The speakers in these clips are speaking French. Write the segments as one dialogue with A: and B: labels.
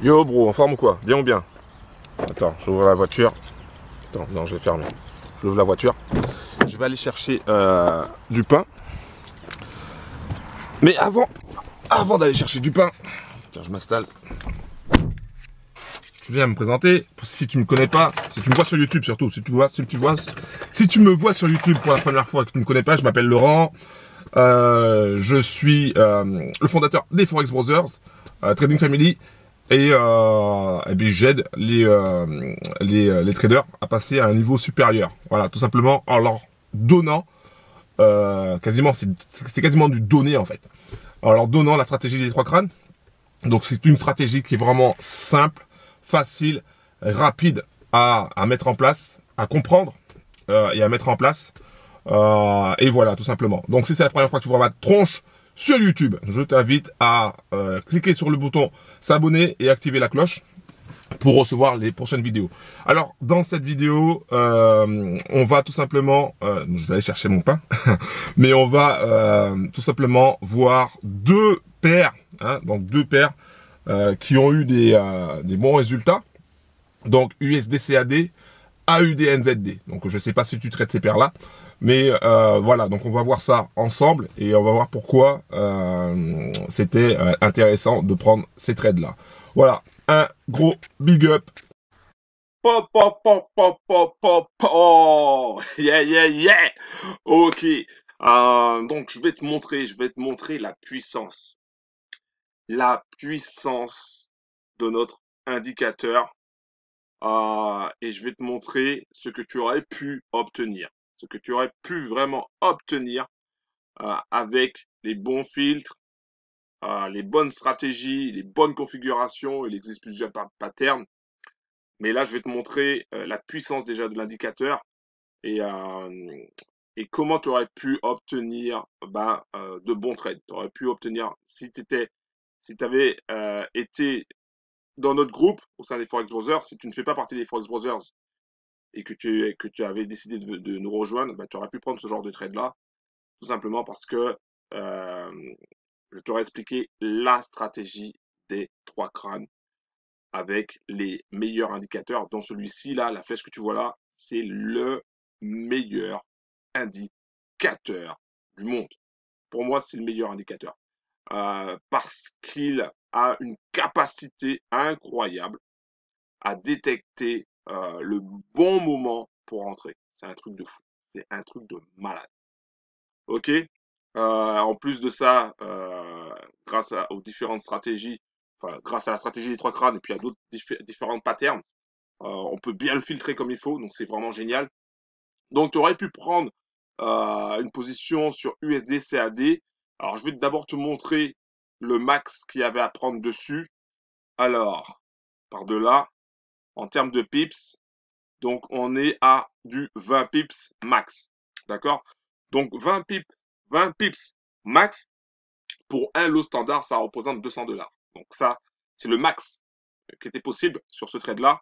A: Yo bro, en forme ou quoi? Bien ou bien? Attends, j'ouvre la voiture. Attends, non, je vais fermer. J'ouvre la voiture. Je vais aller chercher du pain. Mais avant d'aller chercher du pain, tiens, je m'installe. Je viens me présenter. Si tu me connais pas, si tu me vois sur YouTube surtout, si tu me vois sur YouTube pour la première fois et que tu me connais pas, je m'appelle Laurent. Je suis le fondateur des Forex Brothers, Trading Family. Et bien, j'aide les traders à passer à un niveau supérieur. Voilà, tout simplement en leur donnant quasiment, c'est quasiment du donner en fait. En leur donnant la stratégie des trois crânes. Donc c'est une stratégie qui est vraiment simple, facile, rapide à mettre en place, à comprendre et à mettre en place. Et voilà, tout simplement. Donc si c'est la première fois que tu vois ma tronche sur YouTube, je t'invite à cliquer sur le bouton s'abonner et activer la cloche pour recevoir les prochaines vidéos. Alors, dans cette vidéo, on va tout simplement, je vais aller chercher mon pain, mais on va tout simplement voir deux paires, hein, donc deux paires qui ont eu des bons résultats. Donc USDCAD, AUDNZD. Donc je ne sais pas si tu traites ces paires-là, mais voilà. Donc on va voir ça ensemble et on va voir pourquoi c'était intéressant de prendre ces trades-là. Voilà, un gros big up.
B: Pop, pop, pop, pop, pop, pop, oh, yeah, yeah, yeah. Ok. Donc je vais te montrer la puissance de notre indicateur, et je vais te montrer ce que tu aurais pu obtenir, ce que tu aurais pu vraiment obtenir avec les bons filtres, les bonnes stratégies, les bonnes configurations. Il existe plusieurs patterns, mais là je vais te montrer la puissance déjà de l'indicateur. Et, et comment tu aurais pu obtenir de bons trades. Tu aurais pu obtenir, si tu avais été dans notre groupe au sein des Forex Brothers, si tu ne fais pas partie des Forex Brothers et que tu avais décidé de nous rejoindre, tu aurais pu prendre ce genre de trade-là, tout simplement parce que je t'aurais expliqué la stratégie des trois crânes avec les meilleurs indicateurs, dont celui-ci là, la flèche que tu vois là, c'est le meilleur indicateur du monde. Pour moi, c'est le meilleur indicateur. Parce qu'il a une capacité incroyable à détecter le bon moment pour entrer. C'est un truc de fou. C'est un truc de malade. Ok. En plus de ça, aux différentes stratégies, enfin, grâce à la stratégie des trois crânes et puis à d'autres différentes patterns, on peut bien le filtrer comme il faut. Donc c'est vraiment génial. Donc, tu aurais pu prendre une position sur USD CAD. Alors, je vais d'abord te montrer le max qu'il y avait à prendre dessus. Alors, par-delà, en termes de pips, donc on est à du 20 pips max. D'accord? Donc, 20 pips max pour un lot standard, ça représente 200 $. Donc, ça, c'est le max qui était possible sur ce trade-là.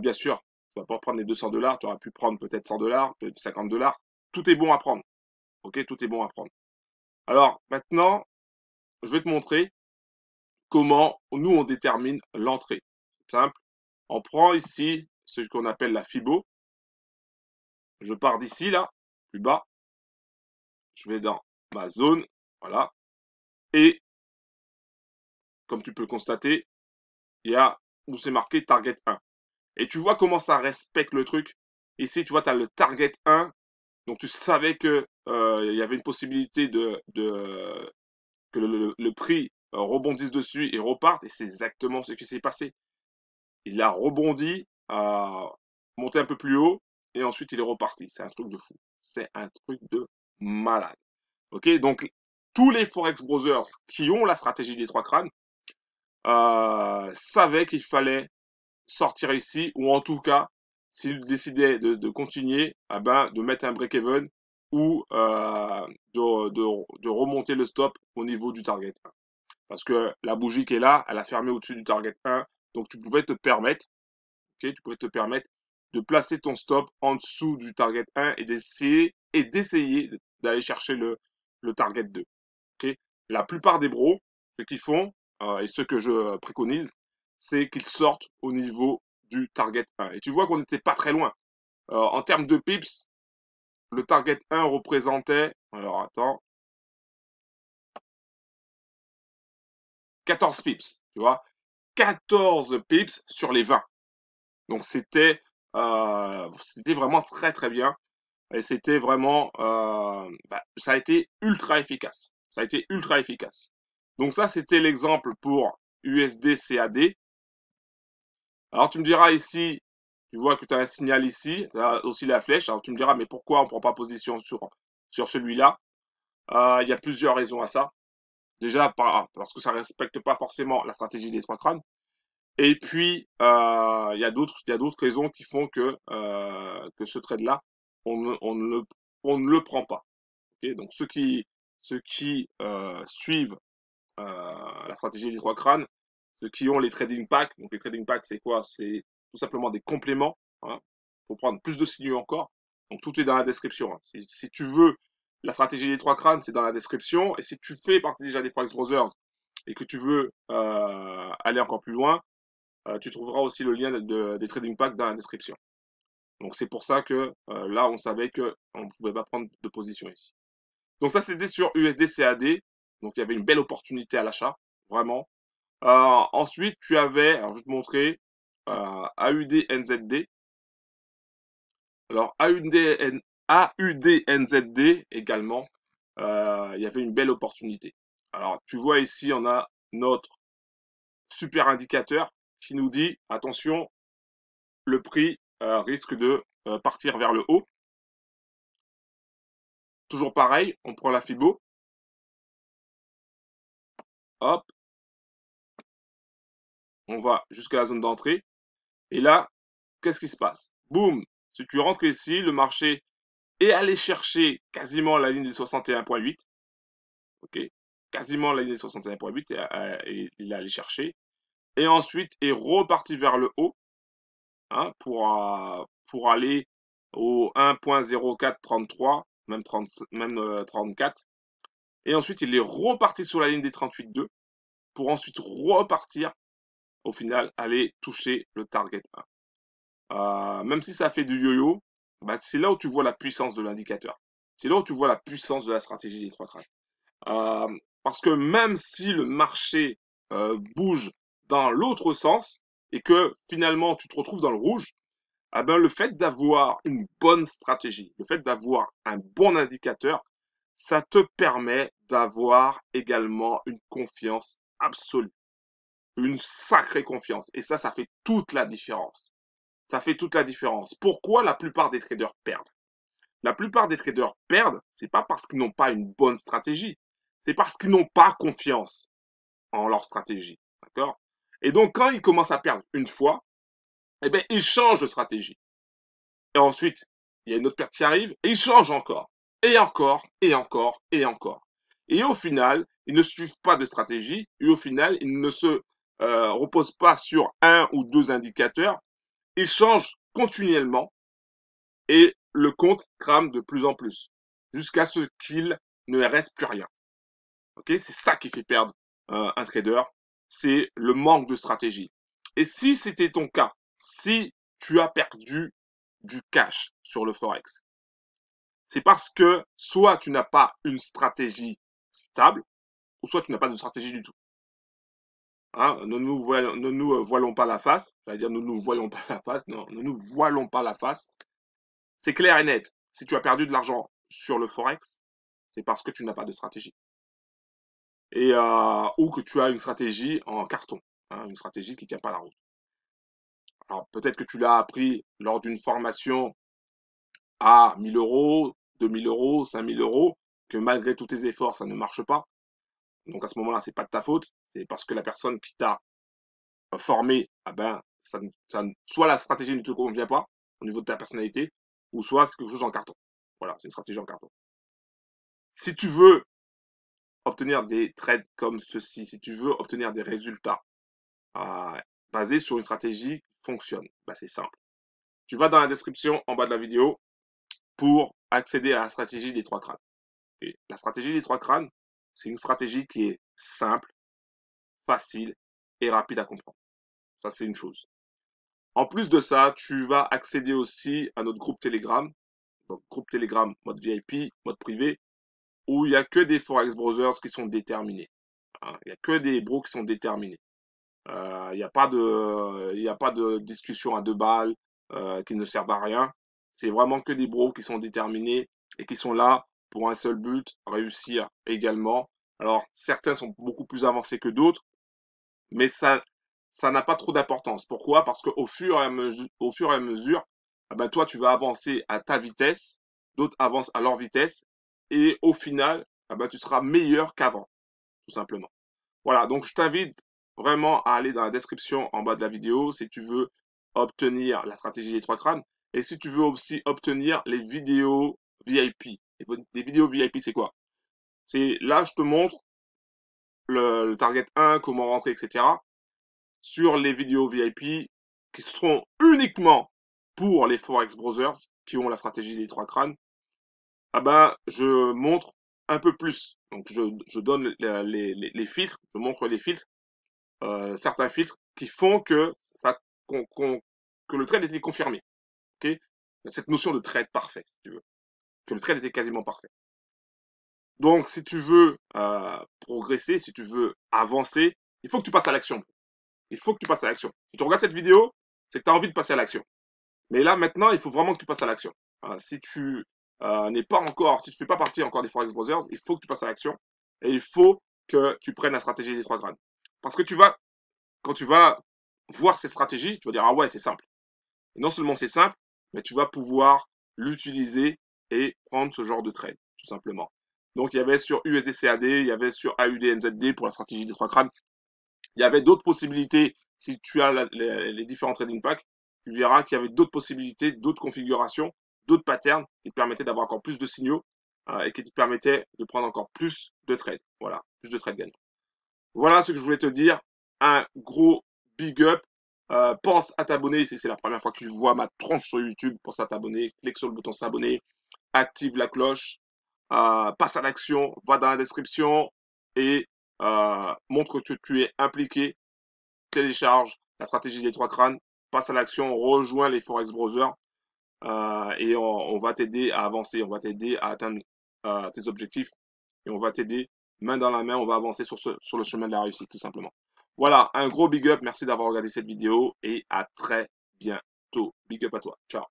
B: Bien sûr, tu vas pas prendre les 200 $, tu aurais pu prendre peut-être 100 $, peut-être 50 $. Tout est bon à prendre. Ok, tout est bon à prendre. Alors maintenant, je vais te montrer comment nous on détermine l'entrée. C'est simple. On prend ici ce qu'on appelle la FIBO. Je pars d'ici là, plus bas. Je vais dans ma zone, voilà. Et comme tu peux le constater, il y a où c'est marqué Target 1. Et tu vois comment ça respecte le truc. Ici, tu vois, tu as le Target 1. Donc tu savais que il y avait une possibilité que le prix rebondisse dessus et reparte. Et c'est exactement ce qui s'est passé. Il a rebondi, a monté un peu plus haut et ensuite il est reparti. C'est un truc de fou. C'est un truc de malade. Ok, donc tous les Forex Brothers qui ont la stratégie des trois crânes savaient qu'il fallait sortir ici, ou en tout cas, s'ils décidaient de continuer, de mettre un break-even ou de remonter le stop au niveau du target 1. Parce que la bougie qui est là, elle a fermé au-dessus du target 1, donc tu pouvais te permettre, ok, tu pouvais te permettre de placer ton stop en dessous du target 1 et d'essayer d'aller chercher le target 2. Ok. La plupart des bros, ce qu'ils font, et ce que je préconise, c'est qu'ils sortent au niveau du target 1. Et tu vois qu'on n'était pas très loin. En termes de pips, le target 1 représentait, alors attends, 14 pips, tu vois, 14 pips sur les 20. Donc c'était vraiment très très bien et c'était vraiment ça a été ultra efficace. Ça a été ultra efficace. Donc ça c'était l'exemple pour USD CAD. Alors tu me diras ici, tu vois que tu as un signal ici, tu as aussi la flèche. Alors tu me diras mais pourquoi on ne prend pas position sur celui-là? Il y a plusieurs raisons à ça. Déjà parce que ça respecte pas forcément la stratégie des trois crânes. Et puis il y a d'autres raisons qui font que ce trade-là, on ne le prend pas. Okay, donc ceux qui suivent la stratégie des trois crânes, ceux qui ont les trading packs, donc les trading packs c'est quoi? C'est tout simplement des compléments, hein, pour prendre plus de signaux encore. Donc tout est dans la description. Hein. Si tu veux la stratégie des trois crânes, c'est dans la description. Et si tu fais partie déjà des Forex Brothers et que tu veux aller encore plus loin, tu trouveras aussi le lien des trading packs dans la description. Donc c'est pour ça que là on savait qu'on ne pouvait pas prendre de position ici. Donc ça c'était sur USD CAD. Donc il y avait une belle opportunité à l'achat, vraiment. Ensuite tu avais, alors je vais te montrer, AUD NZD. Alors AUD NZD également, il y avait une belle opportunité. Alors tu vois ici on a notre super indicateur qui nous dit attention, le prix risque de partir vers le haut. Toujours pareil, on prend la Fibo. Hop, on va jusqu'à la zone d'entrée. Et là, qu'est-ce qui se passe? Boum! Si tu rentres ici, le marché est allé chercher quasiment la ligne des 61,8. Ok, quasiment la ligne des 61,8 et il est allé chercher. Et ensuite est reparti vers le haut, hein, pour aller au 1.0433, même 30, même 34. Et ensuite, il est reparti sur la ligne des 38,2 pour ensuite repartir, au final, aller toucher le target 1. Même si ça fait du yo-yo, bah, c'est là où tu vois la puissance de l'indicateur. C'est là où tu vois la puissance de la stratégie des trois crânes. Parce que même si le marché bouge dans l'autre sens et que finalement tu te retrouves dans le rouge, eh ben, le fait d'avoir une bonne stratégie, le fait d'avoir un bon indicateur, ça te permet d'avoir également une confiance absolue, une sacrée confiance. Et ça fait toute la différence. Ça fait toute la différence. Pourquoi la plupart des traders perdent? La plupart des traders perdent, c'est pas parce qu'ils n'ont pas une bonne stratégie, c'est parce qu'ils n'ont pas confiance en leur stratégie. D'accord? Et donc, quand ils commencent à perdre une fois, eh ben, ils changent de stratégie. Et ensuite, il y a une autre perte qui arrive et ils changent encore. Et encore, et encore, et encore. Et au final, ils ne suivent pas de stratégie et au final, ils ne se reposent pas sur un ou deux indicateurs. Ils changent continuellement et le compte crame de plus en plus jusqu'à ce qu'il ne reste plus rien. Ok, c'est ça qui fait perdre un trader, c'est le manque de stratégie. Et si c'était ton cas, si tu as perdu du cash sur le forex, c'est parce que soit tu n'as pas une stratégie stable, ou soit tu n'as pas de stratégie du tout. Hein, ne nous voilons pas la face, j'allais dire ne nous voyons pas la face, non, ne nous voilons pas la face. C'est clair et net. Si tu as perdu de l'argent sur le forex, c'est parce que tu n'as pas de stratégie. Et ou que tu as une stratégie en carton, hein, une stratégie qui ne tient pas la route. Alors peut-être que tu l'as appris lors d'une formation à 1000 euros, 2000 euros, 5000 euros, que malgré tous tes efforts, ça ne marche pas. Donc à ce moment-là, c'est pas de ta faute, c'est parce que la personne qui t'a formé, ah ben, soit la stratégie ne te convient pas au niveau de ta personnalité, ou soit c'est quelque chose en carton. Voilà, c'est une stratégie en carton. Si tu veux obtenir des trades comme ceci, si tu veux obtenir des résultats basés sur une stratégie qui fonctionne, bah, c'est simple. Tu vas dans la description en bas de la vidéo pour accéder à la stratégie des trois crânes. Et la stratégie des trois crânes, c'est une stratégie qui est simple, facile et rapide à comprendre. Ça, c'est une chose. En plus de ça, tu vas accéder aussi à notre groupe Telegram. Donc, groupe Telegram, mode VIP, mode privé, où il n'y a que des Forex Brothers qui sont déterminés. Hein. Il n'y a que des bros qui sont déterminés. Il n'y a pas de discussion à deux balles qui ne servent à rien. C'est vraiment que des bros qui sont déterminés et qui sont là pour un seul but, réussir également. Alors, certains sont beaucoup plus avancés que d'autres, mais ça n'a pas trop d'importance. Pourquoi? Parce qu'au fur et à mesure, ah ben toi, tu vas avancer à ta vitesse, d'autres avancent à leur vitesse, et au final, ah ben tu seras meilleur qu'avant, tout simplement. Voilà, donc je t'invite vraiment à aller dans la description en bas de la vidéo si tu veux obtenir la stratégie des trois crânes, et si tu veux aussi obtenir les vidéos VIP. Les vidéos VIP, c'est quoi? C'est là, je te montre le target 1, comment rentrer, etc. Sur les vidéos VIP qui seront uniquement pour les Forex Brothers qui ont la stratégie des trois crânes. Ah ben, je montre un peu plus. Donc, je donne les filtres, je montre les filtres, certains filtres qui font que que le trade était confirmé. Ok? Cette notion de trade parfait, si tu veux. Que le trade était quasiment parfait. Donc, si tu veux progresser, si tu veux avancer, il faut que tu passes à l'action. Il faut que tu passes à l'action. Si tu regardes cette vidéo, c'est que tu as envie de passer à l'action. Mais là, maintenant, il faut vraiment que tu passes à l'action. Si tu n'es pas encore, si tu fais pas partie encore des Forex Brothers, il faut que tu passes à l'action. Et il faut que tu prennes la stratégie des trois grades. Parce que quand tu vas voir ces stratégies, tu vas dire, ah ouais, c'est simple. Et non seulement c'est simple, mais tu vas pouvoir l'utiliser et prendre ce genre de trade, tout simplement. Donc, il y avait sur USDCAD, il y avait sur AUDNZD pour la stratégie des trois crânes. Il y avait d'autres possibilités. Si tu as les différents trading packs, tu verras qu'il y avait d'autres possibilités, d'autres configurations, d'autres patterns qui te permettaient d'avoir encore plus de signaux et qui te permettaient de prendre encore plus de trades. Voilà, plus de trades gagnants. Voilà ce que je voulais te dire. Un gros big up. Pense à t'abonner si c'est la première fois que tu vois ma tronche sur YouTube. Pense à t'abonner. Clique sur le bouton s'abonner. Active la cloche. Passe à l'action. Va dans la description et montre que tu es impliqué. Télécharge la stratégie des trois crânes. Passe à l'action. Rejoins les Forex Brothers. Et on va t'aider à avancer. On va t'aider à atteindre tes objectifs. Et on va t'aider main dans la main. On va avancer sur le chemin de la réussite, tout simplement. Voilà, un gros big up. Merci d'avoir regardé cette vidéo et à très bientôt. Big up à toi. Ciao.